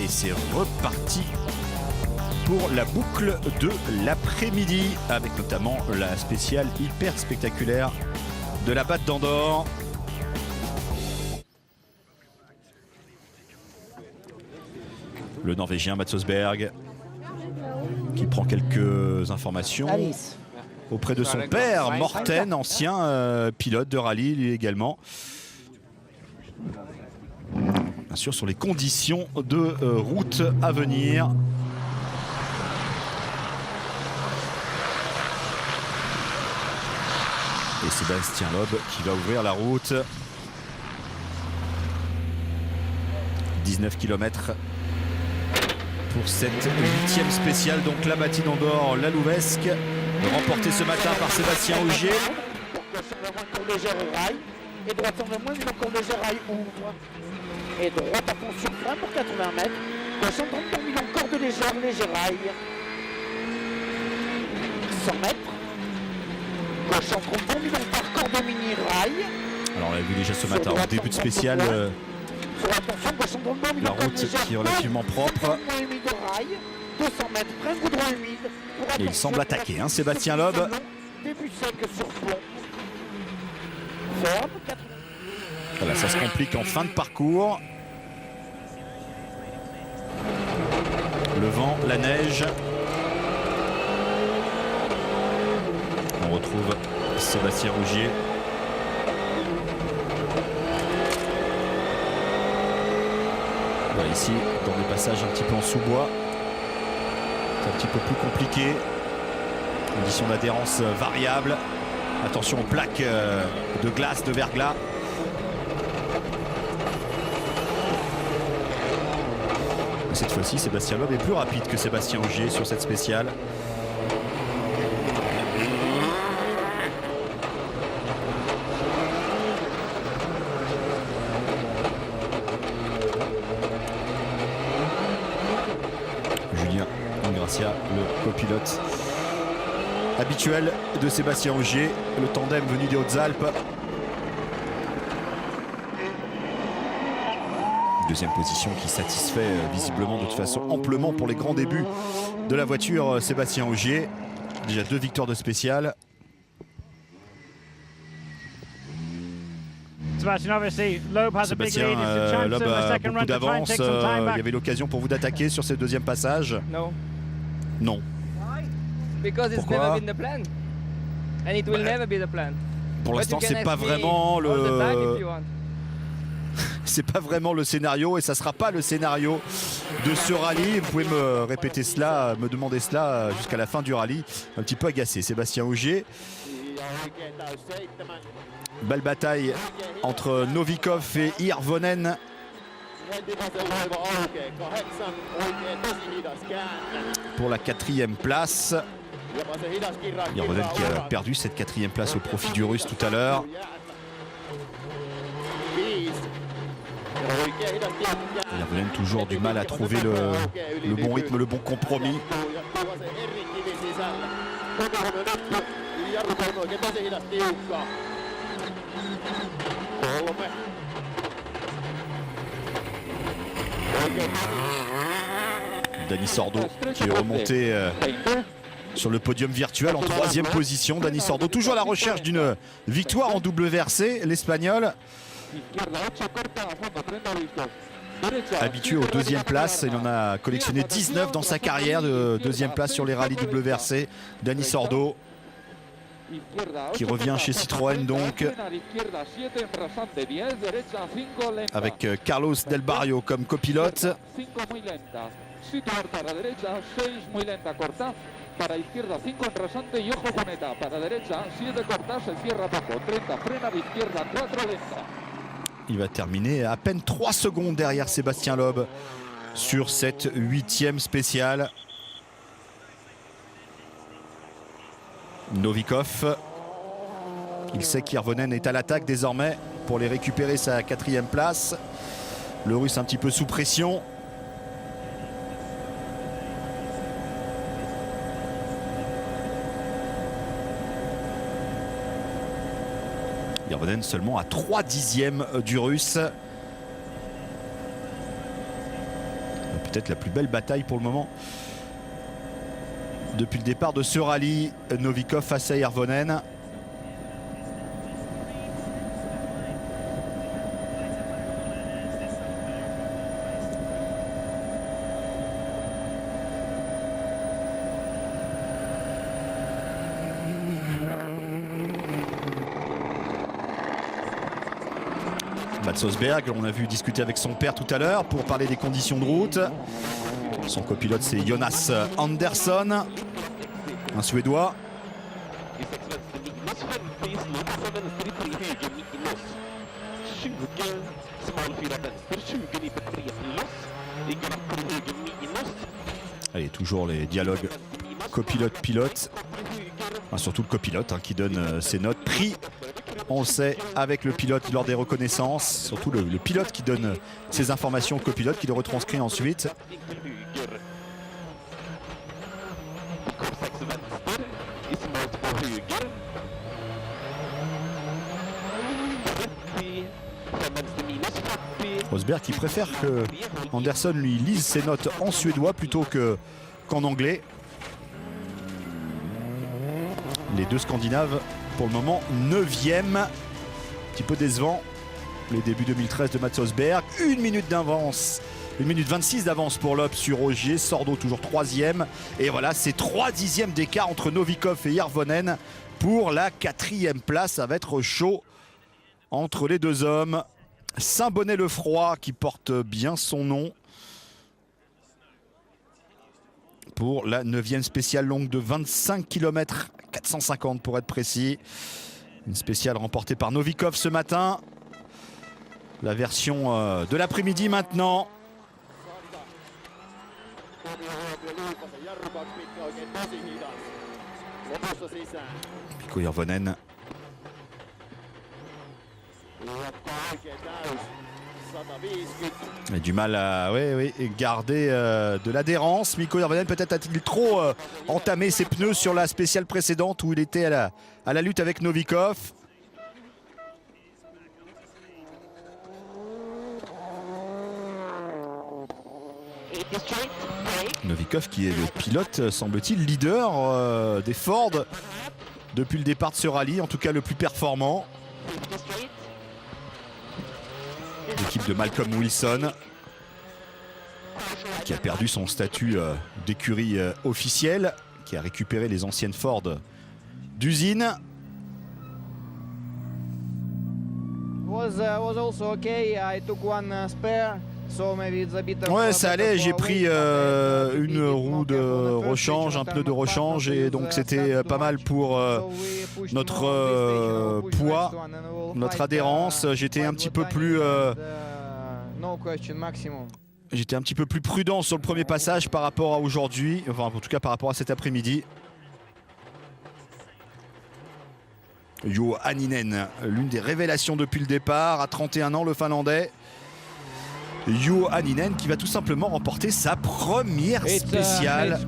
et c'est reparti pour la boucle de l'après-midi avec notamment la spéciale hyper spectaculaire de la batte d'Andorre. Le Norvégien Mats Østberg qui prend quelques informations auprès de son père Morten, ancien pilote de rallye lui également. Bien sûr sur les conditions de route à venir. Et Sébastien Loeb qui va ouvrir la route. 19 km pour cette 8e spéciale. Donc la Bâtie d'Andorre, la Louvesque, remportée ce matin par Sébastien Ogier. Et droite sans le moins, il encore léger rail ouvre. Et droite à fond sur frein pour 80 mètres. 233 000 encore de léger rail. 100 mètres. 233 000 encore de mini rail. Alors on l'a vu déjà ce matin au début de spéciale. La route qui est relativement propre. 200 mètres, frein goudron humide. Et il semble attaquer, hein, Sébastien Loeb. Début sec sur plomb. Voilà, ça se complique en fin de parcours. Le vent, la neige. On retrouve Sébastien Ogier. Voilà, ici, dans des passages un petit peu en sous-bois. C'est un petit peu plus compliqué. Conditions d'adhérence variables. Attention aux plaques de glace, de verglas. Cette fois-ci, Sébastien Loeb est plus rapide que Sébastien Ogier sur cette spéciale. Julien Ingracia, le copilote habituel de Sébastien Ogier, le tandem venu des Hautes-Alpes. Deuxième position qui satisfait visiblement de toute façon amplement pour les grands débuts de la voiture Sébastien Ogier. Déjà 2 victoires de spécial. Sébastien Loeb a beaucoup d'avance. Il y avait l'occasion pour vous d'attaquer sur ce deuxième passage. Non. Pourquoi? Pour l'instant, c'est pas vraiment le... C'est pas vraiment le scénario et ça sera pas le scénario de ce rallye. Vous pouvez me répéter cela, me demander cela jusqu'à la fin du rallye. Un petit peu agacé, Sébastien Ogier. Belle bataille entre Novikov et Hirvonen. Pour la 4e place. Hirvonen qui a perdu cette 4e place au profit du Russe tout à l'heure. Hirvonen toujours du mal à trouver le bon rythme, le bon compromis. Dani Sordo qui est remonté sur le podium virtuel en 3e position. Dani Sordo toujours à la recherche d'une victoire en WRC, l'Espagnol. Habitué aux 2e places, il en a collectionné 19 dans sa carrière de 2e place sur les rallyes WRC. Dani Sordo qui revient chez Citroën donc avec Carlos Del Barrio comme copilote. Para izquierda 5 en rasante y ojo Cuneta. Para derecha 7 cortas, se cierra poco. 30, frena de izquierda, 4 lenta. Il va terminer à peine 3 secondes derrière Sébastien Loeb sur cette 8e spéciale. Novikov, il sait qu'Hirvonen est à l'attaque désormais pour les récupérer sa 4e place. Le Russe un petit peu sous pression. Hirvonen seulement à 3/10 du Russe. peut-être la plus belle bataille pour le moment depuis le départ de ce rallye. Novikov face à Hirvonen. Mats Østberg, on a vu discuter avec son père tout à l'heure pour parler des conditions de route. Son copilote, c'est Jonas Andersson, un Suédois. Allez, toujours les dialogues copilote-pilote. Enfin, surtout le copilote qui donne ses notes. Pris, on le sait, avec le pilote lors des reconnaissances. Surtout le pilote qui donne ses informations au copilote, qui le retranscrit ensuite. Rosberg qui préfère que Andersson lui lise ses notes en suédois plutôt qu'en anglais. Les deux Scandinaves pour le moment 9e. Un petit peu décevant les débuts 2013 de Mats Østberg. 1 minute d'avance, 1 minute 26 d'avance pour Loeb sur Ogier. Sordo toujours 3e. Et voilà, c'est 3 dixièmes d'écart entre Novikov et Hirvonen pour la 4e place. Ça va être chaud entre les deux hommes. Saint-Bonnet-le-Froid qui porte bien son nom pour la 9e spéciale longue de 25 km 450 pour être précis. Une spéciale remportée par Novikov ce matin. La version de l'après-midi maintenant. Mikko Hirvonen. Il a du mal à garder de l'adhérence. Mikko Hirvonen peut-être a-t-il trop entamé ses pneus sur la spéciale précédente où il était à la lutte avec Novikov. Novikov qui est le pilote, semble-t-il, leader des Ford depuis le départ de ce rallye, en tout cas le plus performant. L'équipe de Malcolm Wilson qui a perdu son statut d'écurie officielle, qui a récupéré les anciennes Ford d'usine. Ouais, ça allait, j'ai pris une roue de rechange, un pneu de rechange, et donc c'était pas mal pour notre poids, notre adhérence. J'étais un petit peu plus prudent sur le premier passage par rapport à aujourd'hui, enfin en tout cas par rapport à cet après-midi. Juho Hänninen, l'une des révélations depuis le départ, à 31 ans, le Finlandais. Juho Hänninen qui va tout simplement remporter sa première spéciale.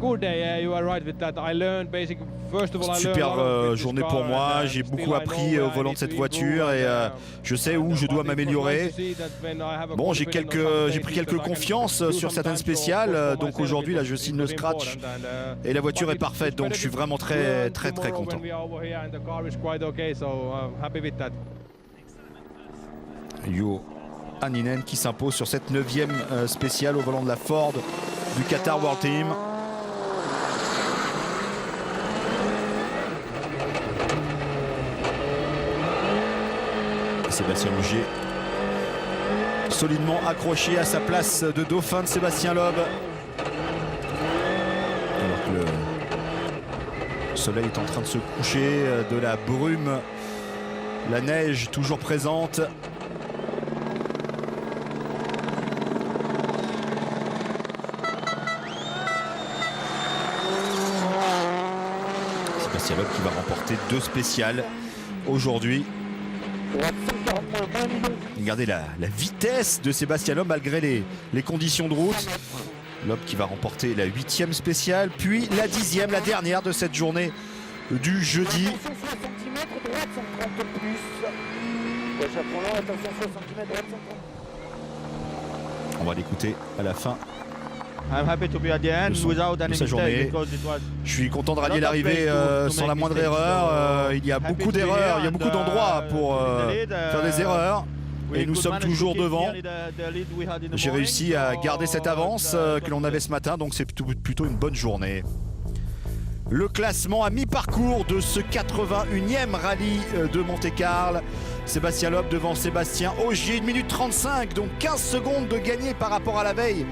Super journée pour moi, j'ai beaucoup appris au volant de cette voiture et je sais où je dois m'améliorer. Bon, j'ai pris quelques confiances sur certaines spéciales, donc aujourd'hui là je signe le scratch et la voiture est parfaite, donc je suis vraiment très content. Juho Hänninen qui s'impose sur cette 9e spéciale au volant de la Ford du Qatar World Team. Sébastien Ogier solidement accroché à sa place de dauphin de Sébastien Loeb. Alors que le soleil est en train de se coucher, de la brume, la neige toujours présente. Sébastien Loeb qui va remporter 2 spéciales aujourd'hui. Regardez la vitesse de Sébastien Loeb malgré les conditions de route. Loeb qui va remporter la 8e spéciale, puis la 10e, la dernière de cette journée du jeudi. On va l'écouter à la fin de sa journée. Je suis content de rallier l'arrivée sans la moindre erreur. Il y a beaucoup d'erreurs, il y a beaucoup d'endroits pour faire des erreurs. Et nous sommes toujours devant. J'ai réussi à garder cette avance que l'on avait ce matin, donc c'est plutôt une bonne journée. Le classement à mi-parcours de ce 81e rallye de Monte-Carlo. Sébastien Loeb devant Sébastien Ogier, 1 minute 35, donc 15 secondes de gagné par rapport à la veille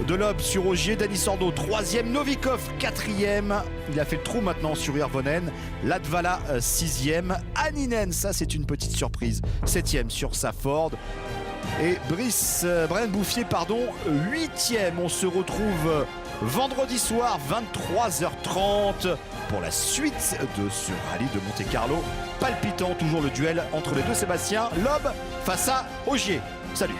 de Loeb sur Ogier. Dani Sordo 3e, Novikov 4e. Il a fait le trou maintenant sur Hirvonen. Latvala 6e. Anninen, ça c'est une petite surprise, 7e sur sa Ford. Et Brian Bouffier, 8e. On se retrouve vendredi soir, 23h30, pour la suite de ce rallye de Monte-Carlo. Palpitant, toujours le duel entre les deux Sébastien. Loeb face à Ogier. Salut!